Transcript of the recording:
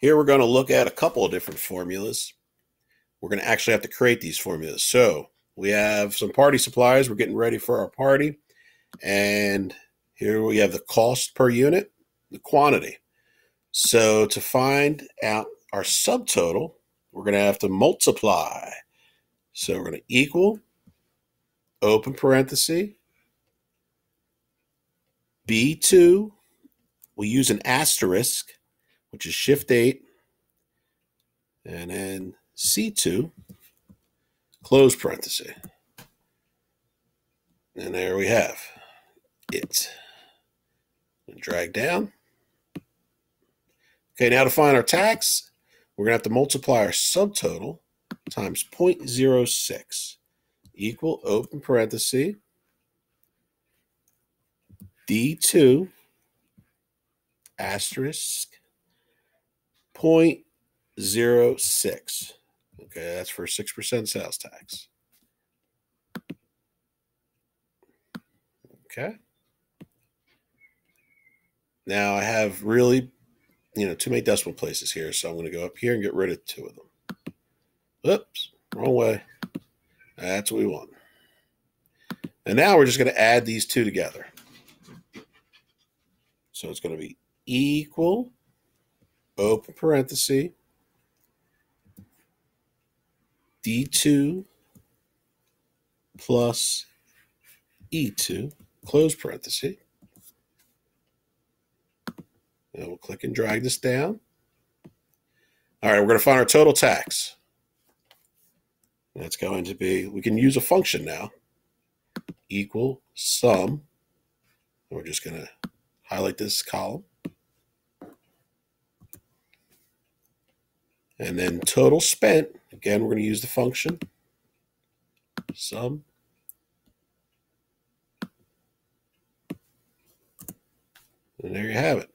Here we're going to look at a couple of different formulas. We're going to actually have to create these formulas. So we have some party supplies. We're getting ready for our party. And here we have the cost per unit, the quantity. So to find out our subtotal, we're going to have to multiply. So we're going to equal, open parenthesis, B2. We use an asterisk, which is Shift 8, and then C2, close parenthesis. And there we have it. And drag down. Okay, now to find our tax, we're going to have to multiply our subtotal times 0.06 equal, open parenthesis, D2 asterisk 0.06. Okay, that's for 6% sales tax. Okay. Now I have really, too many decimal places here, so I'm going to go up here and get rid of 2 of them. Oops, wrong way. That's what we want. And now we're just going to add these 2 together. So it's going to be equal, open parenthesis, D2 plus E2, close parenthesis. And we'll click and drag this down. All right, we're going to find our total tax. That's going to be, we can use a function now, equal sum. And we're just going to highlight this column. And then total spent, again, we're going to use the function, sum. And there you have it.